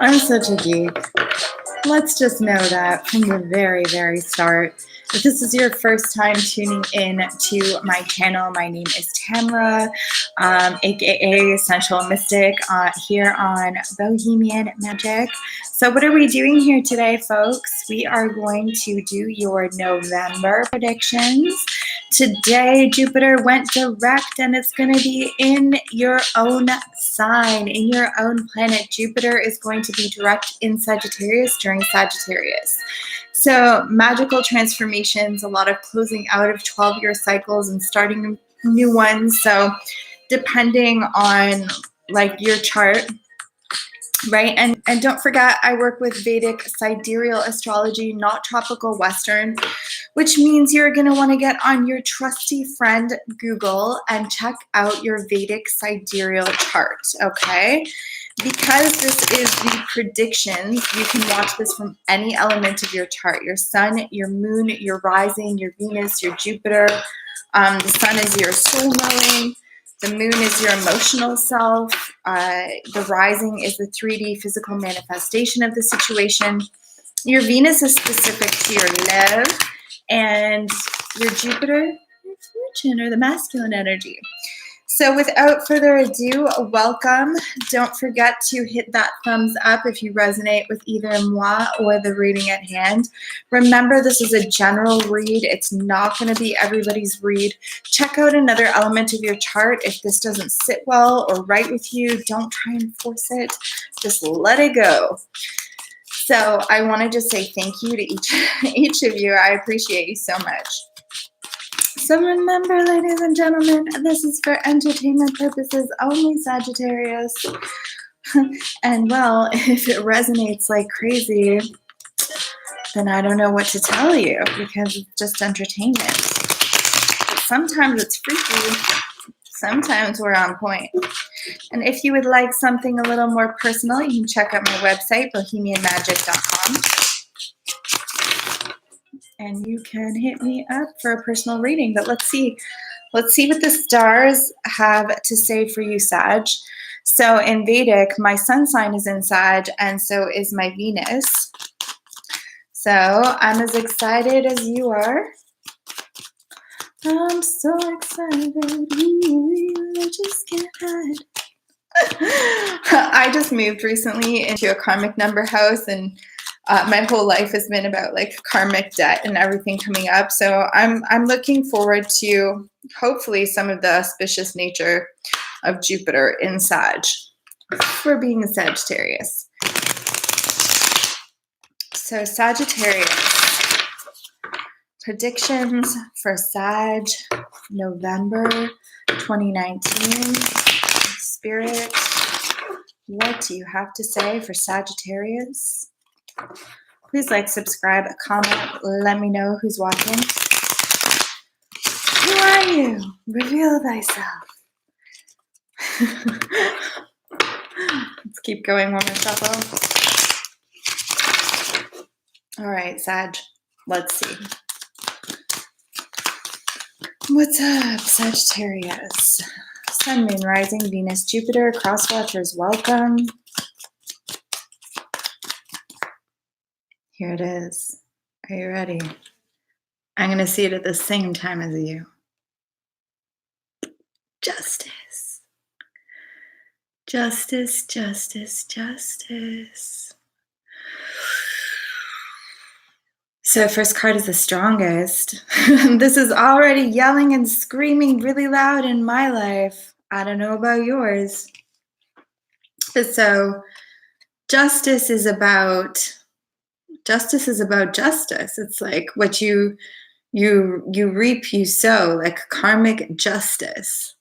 I'm such a geek. Let's just know that from the very, very start. If this is your first time tuning in to my channel, my name is Tamra, aka Essential Mystic, here on Bohemian Magic. So what are we doing here today, folks? We are going to do your November predictions. Today, Jupiter went direct, and it's going to be in your own sign, in your own planet. Jupiter is going to be direct in Sagittarius during Sagittarius. So magical transformations, a lot of closing out of 12-year cycles and starting new ones. So depending on like your chart, right? And don't forget, I work with Vedic sidereal astrology, not tropical Western, which means you're going to want to get on your trusty friend Google and check out your Vedic sidereal chart, okay? Because this is the predictions, you can watch this from any element of your chart. Your sun, your moon, your rising, your Venus, your Jupiter. The sun is your soul knowing. The moon is your emotional self. The rising is the 3D physical manifestation of the situation. Your Venus is specific to your love. And your Jupiter, your fortune, or the masculine energy. So without further ado, welcome. Don't forget to hit that thumbs up if you resonate with either moi or the reading at hand. Remember, this is a general read. It's not going to be everybody's read. Check out another element of your chart. If this doesn't sit well or right with you, don't try and force it. Just let it go. So I want to just say thank you to each of you. I appreciate you so much. So remember, ladies and gentlemen, this is for entertainment purposes only, Sagittarius. And well, if it resonates like crazy, then I don't know what to tell you because it's just entertainment. Sometimes it's freaky. Sometimes we're on point. And if you would like something a little more personal, you can check out my website, bohemianmagic.com. And you can hit me up for a personal reading. But let's see what the stars have to say for you, Sag. So in Vedic, my sun sign is in Sag, and so is my Venus. So I'm as excited as you are. I'm so excited. I just can't hide. I just moved recently into a karmic number house, and my whole life has been about like karmic debt and everything coming up. So I'm looking forward to hopefully some of the auspicious nature of Jupiter in Sag for being a Sagittarius. So Sagittarius, predictions for Sag, November 2019. Spirit, what do you have to say for Sagittarius? Please like, subscribe, comment, let me know who's watching. Who are you? Reveal thyself. Let's keep going one more shuffle. All right, Sag, let's see. What's up, Sagittarius? Sun, Moon, Rising, Venus, Jupiter, Crosswatchers, welcome. Here it is. Are you ready? I'm going to see it at the same time as you. Justice. Justice, justice, justice. So first card is the strongest. This is already yelling and screaming really loud in my life. I don't know about yours. So justice is about justice. It's like what you reap, you sow, like karmic justice.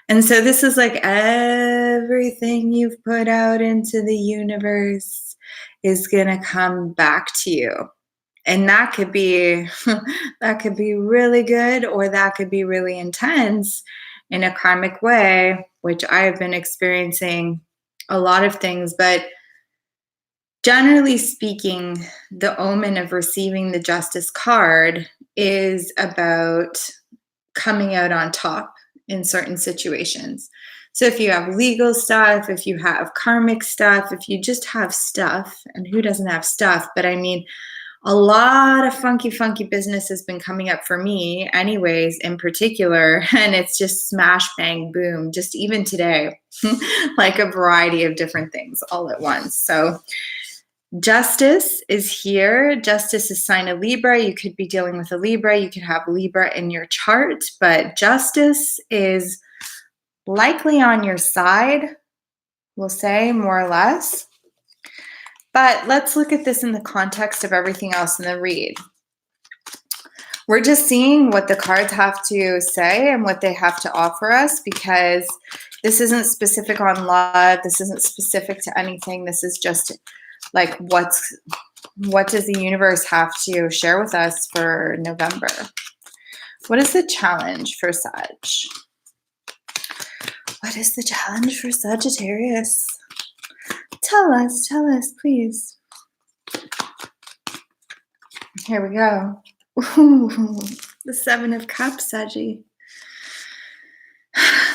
And so this is like everything you've put out into the universe is going to come back to you. And that could be really good, or that could be really intense in a karmic way, which I have been experiencing a lot of things. But generally speaking, the omen of receiving the Justice card is about coming out on top in certain situations. So if you have legal stuff, if you have karmic stuff, if you just have stuff, and who doesn't have stuff? But I mean, a lot of funky business has been coming up for me anyways, in particular, and it's just smash, bang, boom, just even today, like a variety of different things all at once. So Justice is here. Justice is sign of Libra. You could be dealing with a Libra. You could have Libra in your chart, but Justice is likely on your side, we'll say, more or less. But let's look at this in the context of everything else in the read. We're just seeing what the cards have to say and what they have to offer us, because this isn't specific on love. This isn't specific to anything. This is just like what does the universe have to share with us for November? What is the challenge for Sag? What is the challenge for Sagittarius? Tell us, please. Here we go. Ooh, the Seven of Cups, Saggy.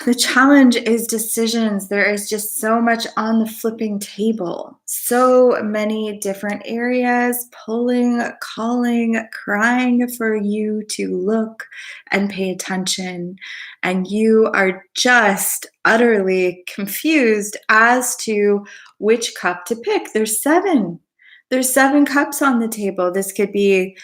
The challenge is decisions. There is just so much on the flipping table. So many different areas, pulling, calling, crying for you to look and pay attention. And you are just utterly confused as to which cup to pick. There's seven. There's 7 cups on the table. This could be,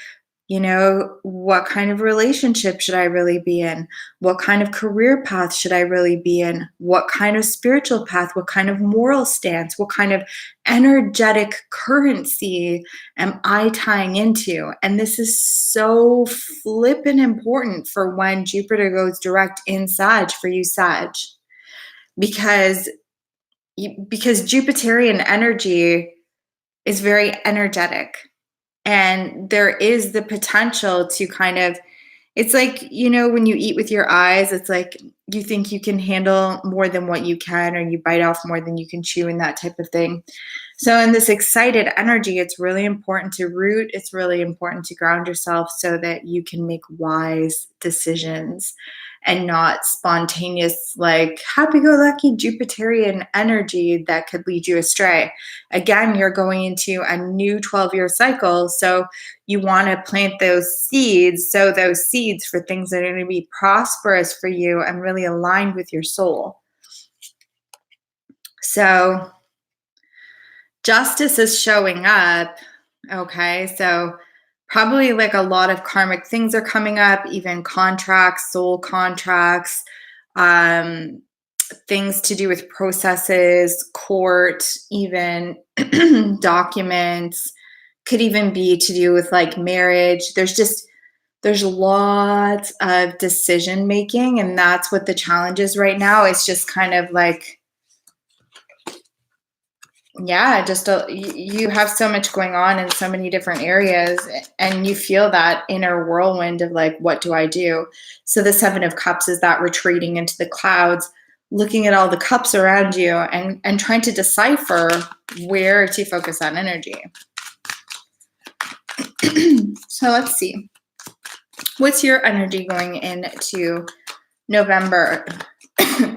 you know, what kind of relationship should I really be in? What kind of career path should I really be in? What kind of spiritual path? What kind of moral stance? What kind of energetic currency am I tying into? And this is so flippin' important for when Jupiter goes direct in Sag for you, Sag. Because Jupiterian energy is very energetic. And there is the potential to kind of, it's like, you know, when you eat with your eyes, it's like you think you can handle more than what you can, or you bite off more than you can chew, and that type of thing. So in this excited energy, it's really important to root. It's really important to ground yourself so that you can make wise decisions and not spontaneous, like happy-go-lucky Jupiterian energy that could lead you astray. Again, you're going into a new 12-year cycle, so you want to plant those seeds, sow those seeds for things that are going to be prosperous for you and really aligned with your soul. So Justice is showing up, okay? So probably like a lot of karmic things are coming up, even contracts, soul contracts, things to do with processes, court, even documents, could even be to do with like marriage. There's lots of decision making, and that's what the challenge is right now. It's just kind of like, yeah, just you have so much going on in so many different areas, and you feel that inner whirlwind of like, what do I do? So the 7 of Cups is that retreating into the clouds, looking at all the cups around you and trying to decipher where to focus that energy. So let's see. What's your energy going into November,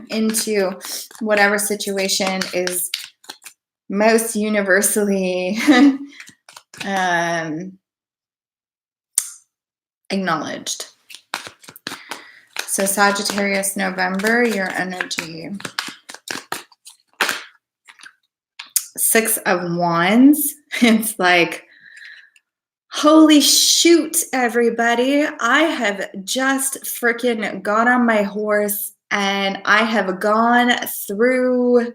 into whatever situation is most universally acknowledged? So Sagittarius, November, your energy. 6 of Wands. It's like, holy shoot, everybody. I have just freaking got on my horse and I have gone through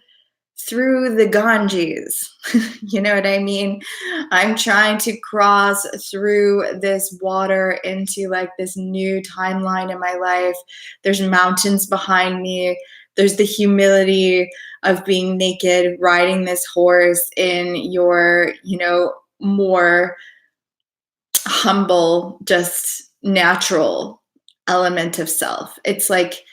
the Ganges. You know what I mean? I'm trying to cross through this water into like this new timeline in my life. There's mountains behind me. There's the humility of being naked, riding this horse in your, you know, more humble, just natural element of self. It's like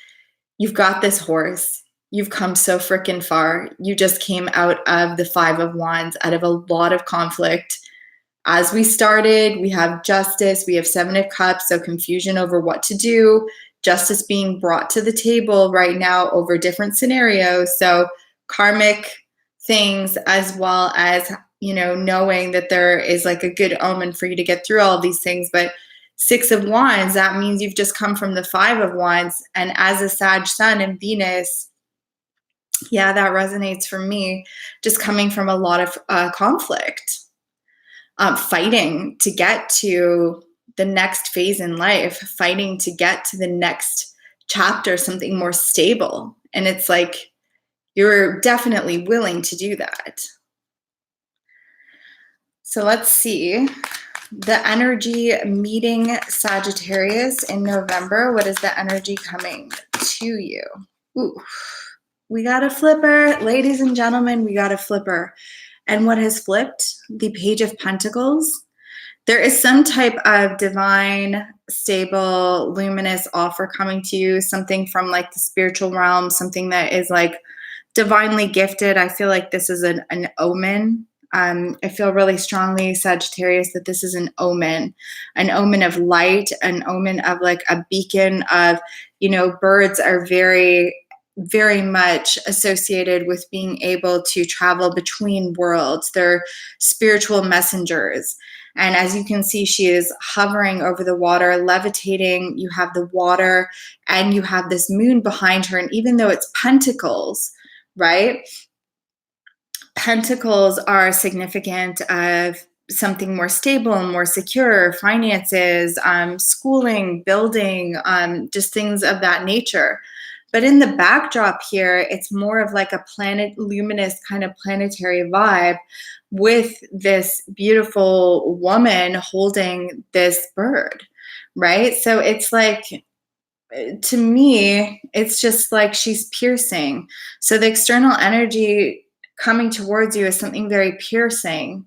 you've got this horse. You've come so freaking far. You just came out of the 5 of Wands, out of a lot of conflict. As we started, we have Justice, we have 7 of Cups, so confusion over what to do, justice being brought to the table right now over different scenarios. So karmic things, as well as, you know, knowing that there is like a good omen for you to get through all of these things. But Six of Wands, that means you've just come from the Five of Wands. And as a Sag Sun and Venus, yeah, that resonates for me, just coming from a lot of conflict, fighting to get to the next phase in life, fighting to get to the next chapter, something more stable. And it's like, you're definitely willing to do that. So let's see the energy meeting Sagittarius in November. What is the energy coming to you? Ooh, we got a flipper. Ladies and gentlemen, we got a flipper. And what has flipped? The Page of Pentacles. There is some type of divine, stable, luminous offer coming to you, something from like the spiritual realm, something that is like divinely gifted. I feel like this is an omen. I feel really strongly, Sagittarius, that this is an omen of light, an omen of like a beacon of, you know, birds are very, very much associated with being able to travel between worlds. They're spiritual messengers. And as you can see, she is hovering over the water, levitating. You have the water and you have this moon behind her. And even though it's pentacles, right? Pentacles are significant of something more stable and more secure, finances, schooling, building, just things of that nature. But in the backdrop here, it's more of like a luminous kind of planetary vibe with this beautiful woman holding this bird, right? So it's like, to me, it's just like she's piercing. So the external energy coming towards you is something very piercing,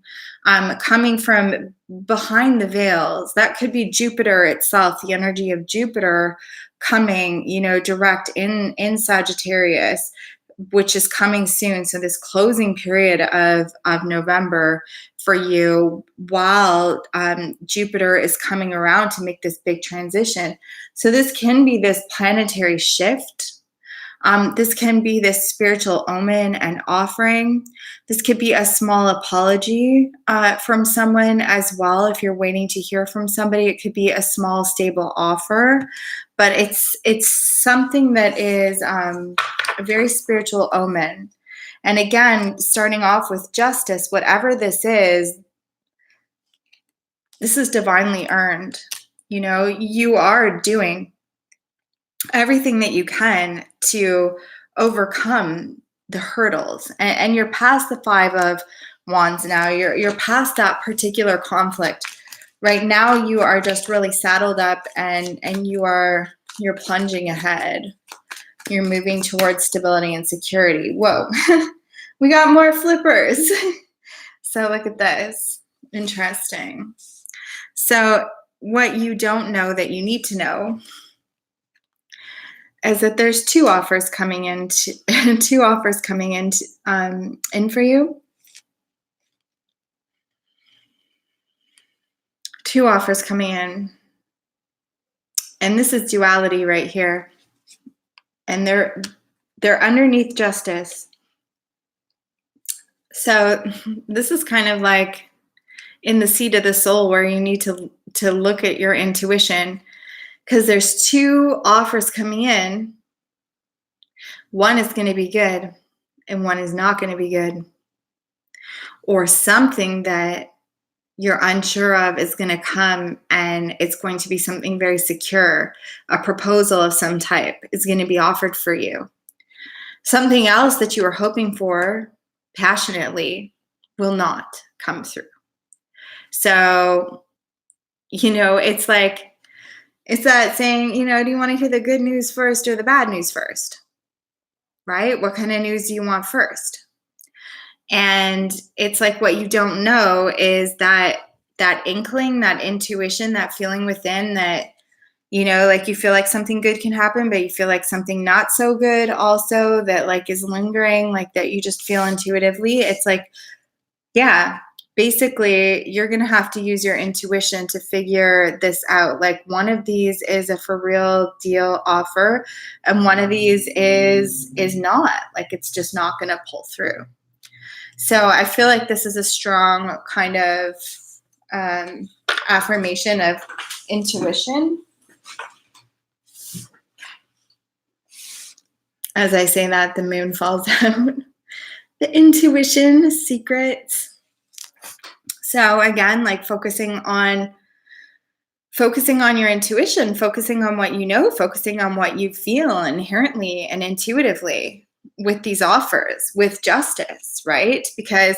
coming from behind the veils. That could be Jupiter itself, the energy of Jupiter coming, you know, direct in Sagittarius, which is coming soon. So this closing period of November for you, while Jupiter is coming around to make this big transition. So this can be this planetary shift. This can be this spiritual omen and offering. This could be a small apology from someone as well. If you're waiting to hear from somebody, it could be a small, stable offer. But it's something that is a very spiritual omen. And again, starting off with justice, whatever this is divinely earned. You know, you are doing everything that you can to overcome the hurdles, and you're past the Five of Wands now. You're past that particular conflict. Right now, you are just really saddled up, and you're plunging ahead. You're moving towards stability and security. Whoa, we got more flippers. So look at this. Interesting. So what you don't know that you need to know is that there's two offers coming in in for you. Two offers coming in. And this is duality right here. And they're underneath justice. So this is kind of like in the seat of the soul, where you need to look at your intuition, because there's two offers coming in. One is going to be good and one is not going to be good. Or something that you're unsure of is going to come, and it's going to be something very secure. A proposal of some type is going to be offered for you. Something else that you were hoping for passionately will not come through. So, you know, it's like, it's that saying, you know, do you want to hear the good news first or the bad news first? Right? What kind of news do you want first? And it's like, what you don't know is that inkling, that intuition, that feeling within that, you know, like you feel like something good can happen, but you feel like something not so good also that like is lingering, like that you just feel intuitively. It's like, yeah, basically you're going to have to use your intuition to figure this out. Like one of these is a for real deal offer, and one of these is not. Like it's just not going to pull through. So I feel like this is a strong kind of affirmation of intuition. As I say that, the moon falls out. The intuition secrets. So again, like focusing on your intuition, focusing on what you know, focusing on what you feel inherently and intuitively with these offers, with justice, right? Because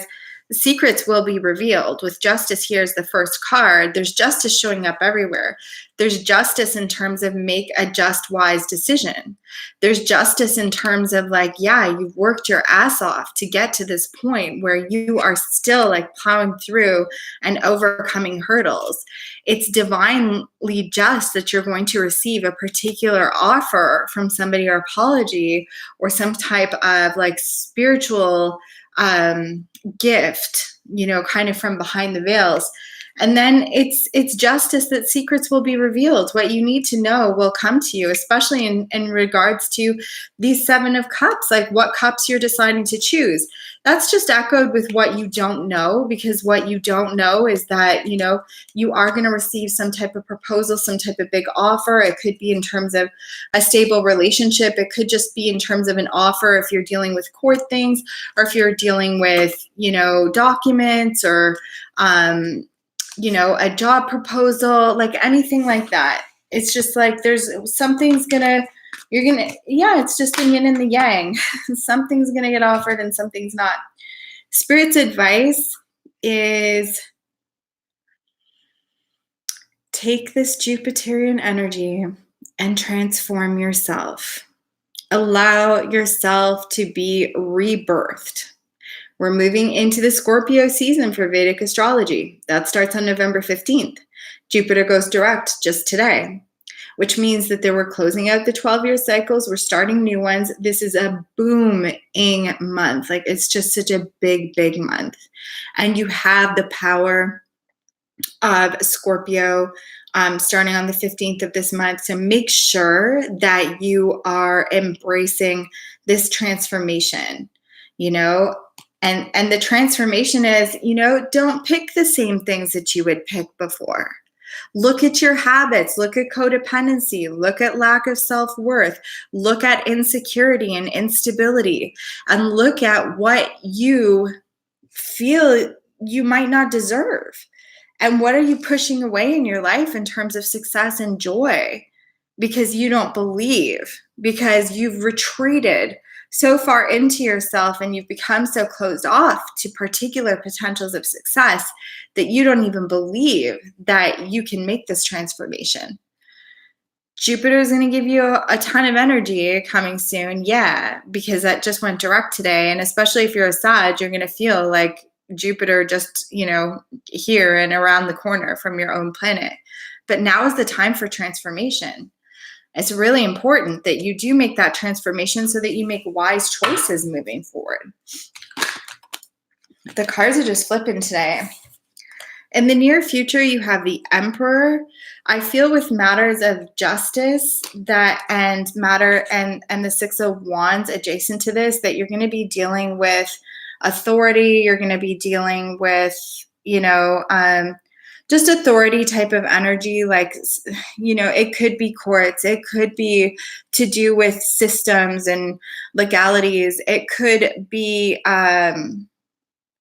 the secrets will be revealed. With justice, here's the first card. There's justice showing up everywhere. There's justice in terms of make a just, wise decision. There's justice in terms of like, yeah, you've worked your ass off to get to this point where you are still like plowing through and overcoming hurdles. It's divinely just that you're going to receive a particular offer from somebody, or apology, or some type of like spiritual gift, you know, kind of from behind the veils. And then it's justice that secrets will be revealed. What you need to know will come to you, especially in regards to these 7 of Cups, like what cups you're deciding to choose. That's just echoed with what you don't know, because what you don't know is that, you know, you are going to receive some type of proposal, some type of big offer. It could be in terms of a stable relationship. It could just be in terms of an offer if you're dealing with court things, or if you're dealing with, you know, documents, or, you know, a job proposal, like anything like that. It's just like there's something's yeah, it's just the yin and the yang. Something's gonna get offered and something's not. Spirit's advice is take this Jupiterian energy and transform yourself. Allow yourself to be rebirthed. We're moving into the Scorpio season for Vedic astrology. That starts on November 15th. Jupiter goes direct just today, which means that we're closing out the 12-year cycles. We're starting new ones. This is a booming month. Like it's just such a big, big month. And you have the power of Scorpio starting on the 15th of this month. So make sure that you are embracing this transformation, you know. And the transformation is, you know, don't pick the same things that you would pick before. Look at your habits, look at codependency, look at lack of self-worth, look at insecurity and instability, and look at what you feel you might not deserve. And what are you pushing away in your life in terms of success and joy? Because you don't believe, because you've retreated so far into yourself and you've become so closed off to particular potentials of success that you don't even believe that you can make this transformation. Jupiter is going to give you a ton of energy coming soon. Yeah, because that just went direct today. And especially if you're a Sag, you're going to feel like Jupiter just, you know, here and around the corner from your own planet. But now is the time for transformation. It's really important that you do make that transformation so that you make wise choices moving forward. The cards are just flipping today. In the near future, you have the Emperor. I feel with matters of justice and the 6 of Wands adjacent to this, that you're going to be dealing with authority. You're going to be dealing with, you know, just authority type of energy. Like, you know, it could be courts. It could be to do with systems and legalities. It could be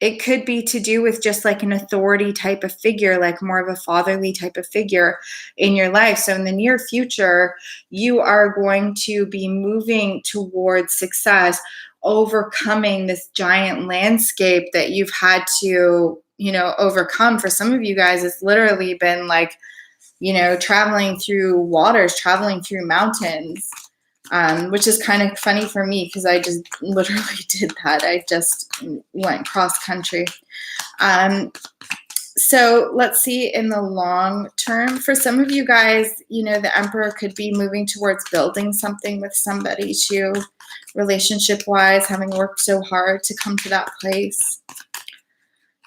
to do with just like an authority type of figure, like more of a fatherly type of figure in your life. So in the near future, you are going to be moving towards success, overcoming this giant landscape that you've had to, you know, overcome. For some of you guys, it's literally been like, you know, traveling through waters, traveling through mountains, which is kind of funny for me because I just literally did that. I just went cross country. So let's see in the long term. For some of you guys, you know, the Emperor could be moving towards building something with somebody too, relationship-wise, having worked so hard to come to that place.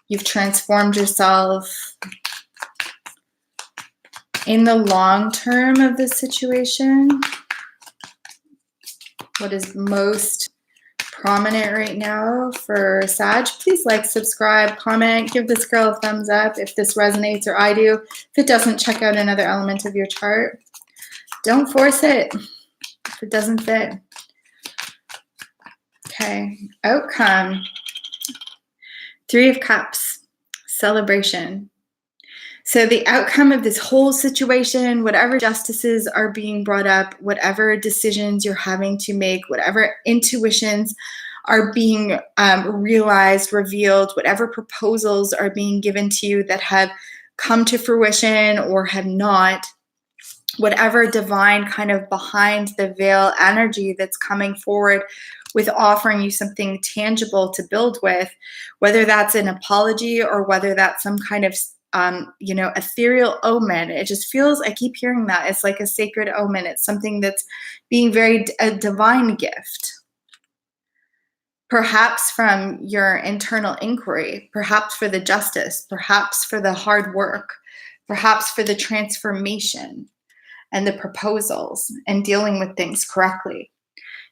You've transformed yourself. In the long term of this situation, what is most prominent right now for Sag? Please like, subscribe, comment, give this girl a thumbs up if this resonates, or I do. If it doesn't, check out another element of your chart. Don't force it if it doesn't fit. Okay, outcome. 3 of Cups, celebration. So the outcome of this whole situation, whatever justices are being brought up, whatever decisions you're having to make, whatever intuitions are being realized, revealed, whatever proposals are being given to you that have come to fruition or have not, whatever divine kind of behind the veil energy that's coming forward with offering you something tangible to build with, whether that's an apology or whether that's some kind of ethereal omen. It just feels, I keep hearing that. It's like a sacred omen. It's something that's being a divine gift. Perhaps from your internal inquiry, perhaps for the justice, perhaps for the hard work, perhaps for the transformation and the proposals and dealing with things correctly.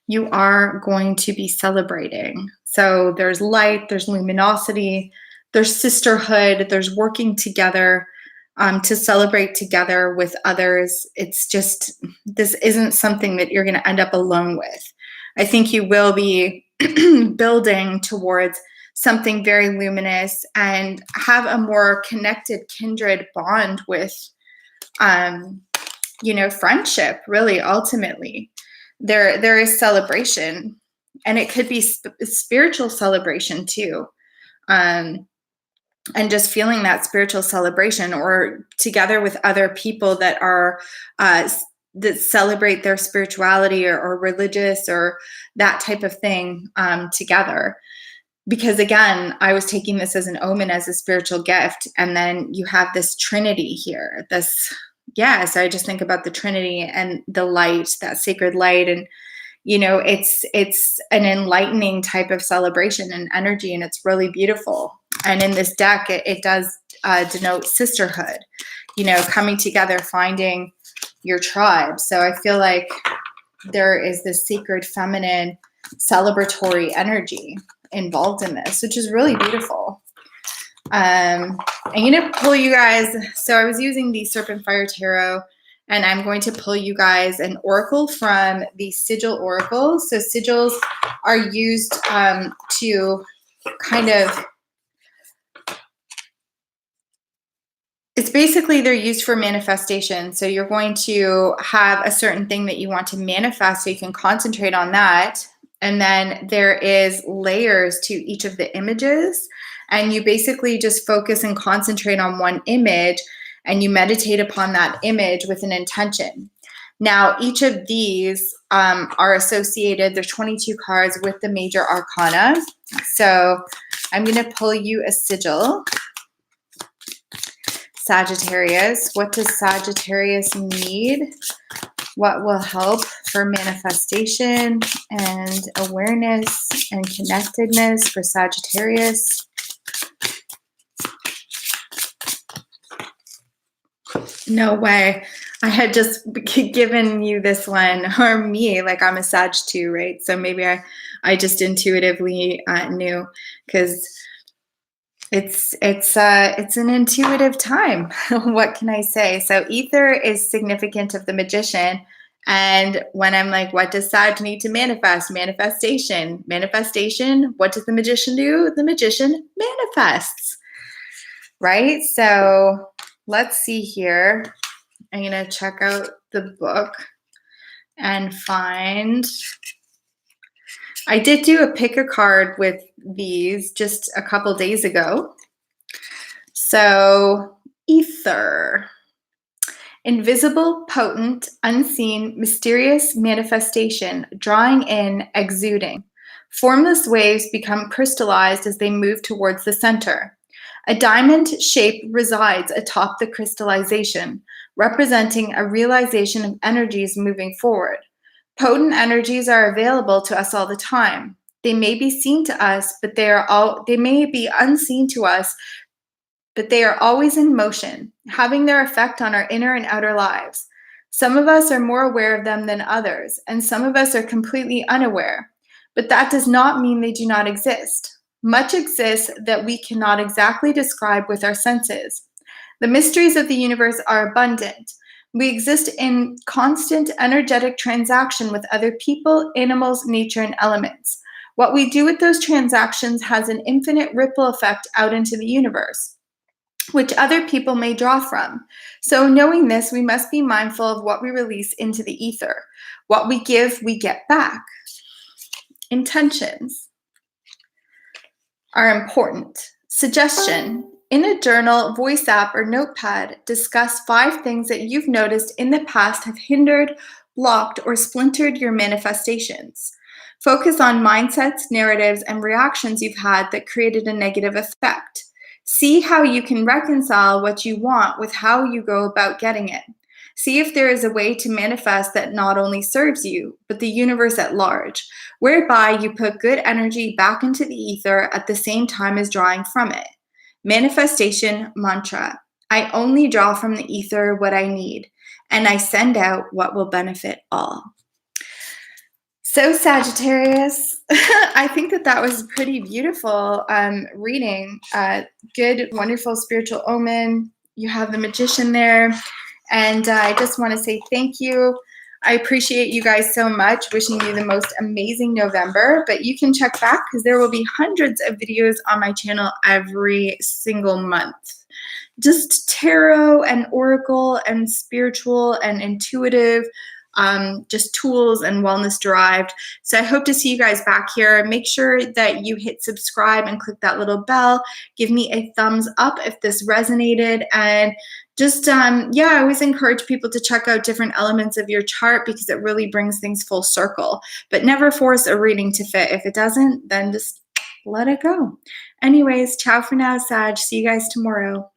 You are going to be celebrating. So there's light, there's luminosity, there's sisterhood, there's working together to celebrate together with others. It's just, this isn't something that you're going to end up alone with. I think you will be building towards something very luminous and have a more connected, kindred bond with, friendship, really, ultimately. There is celebration, and it could be spiritual celebration too. And just feeling that spiritual celebration, or together with other people that are that celebrate their spirituality or religious or that type of thing together. Because again, I was taking this as an omen, as a spiritual gift, and then you have this Trinity here. So I just think about the Trinity and the light, that sacred light, and it's an enlightening type of celebration and energy, and it's really beautiful. And in this deck, it does denote sisterhood, coming together, finding your tribe. So I feel like there is this sacred feminine celebratory energy involved in this, which is really beautiful. I'm going to pull you guys. So I was using the Serpent Fire Tarot, and I'm going to pull you guys an oracle from the Sigil Oracle. So sigils are used to kind of, it's basically, they're used for manifestation. So you're going to have a certain thing that you want to manifest, so you can concentrate on that. And then there is layers to each of the images. And you basically just focus and concentrate on one image, and you meditate upon that image with an intention. Now, each of these are associated, there's 22 cards, with the major arcana. So I'm going to pull you a sigil. Sagittarius. What does Sagittarius need? What will help for manifestation and awareness and connectedness for Sagittarius? No way. I had just given you this one, or me, like I'm a Sag too, right? So maybe I just intuitively knew, because it's an intuitive time. What can I say? So ether is significant of the magician. And when I'm like, what does Sag need to manifest? Manifestation. What does the magician do? The magician manifests, right? So let's see here. I'm going to check out the book and find. I did do a pick a card with these just a couple days ago. So, ether. Invisible, potent, unseen, mysterious manifestation, drawing in, exuding. Formless waves become crystallized as they move towards the center. A diamond shape resides atop the crystallization, representing a realization of energies moving forward. Potent energies are available to us all the time. They may be seen to us, but they may be unseen to us, but they are always in motion, having their effect on our inner and outer lives. Some of us are more aware of them than others, and some of us are completely unaware. But that does not mean they do not exist. Much exists that we cannot exactly describe with our senses. The mysteries of the universe are abundant. We exist in constant energetic transaction with other people, animals, nature, and elements. What we do with those transactions has an infinite ripple effect out into the universe, which other people may draw from. So, knowing this, we must be mindful of what we release into the ether. What we give, we get back. Intentions are important. Suggestion: in a journal, voice app, or notepad, discuss 5 things that you've noticed in the past have hindered, blocked, or splintered your manifestations. Focus on mindsets, narratives, and reactions you've had that created a negative effect. See how you can reconcile what you want with how you go about getting it. See if there is a way to manifest that not only serves you, but the universe at large, whereby you put good energy back into the ether at the same time as drawing from it. Manifestation mantra: I only draw from the ether what I need, and I send out what will benefit all. So, Sagittarius, I think that was a pretty beautiful reading. Good, wonderful spiritual omen. You have the Magician there. And I just want to say thank you. I appreciate you guys so much. Wishing you the most amazing November. But you can check back because there will be hundreds of videos on my channel every single month. Just tarot and oracle and spiritual and intuitive, just tools and wellness derived. So I hope to see you guys back here. Make sure that you hit subscribe and click that little bell. Give me a thumbs up if this resonated. And just, I always encourage people to check out different elements of your chart because it really brings things full circle. But never force a reading to fit. If it doesn't, then just let it go. Anyways, ciao for now, Sag. See you guys tomorrow.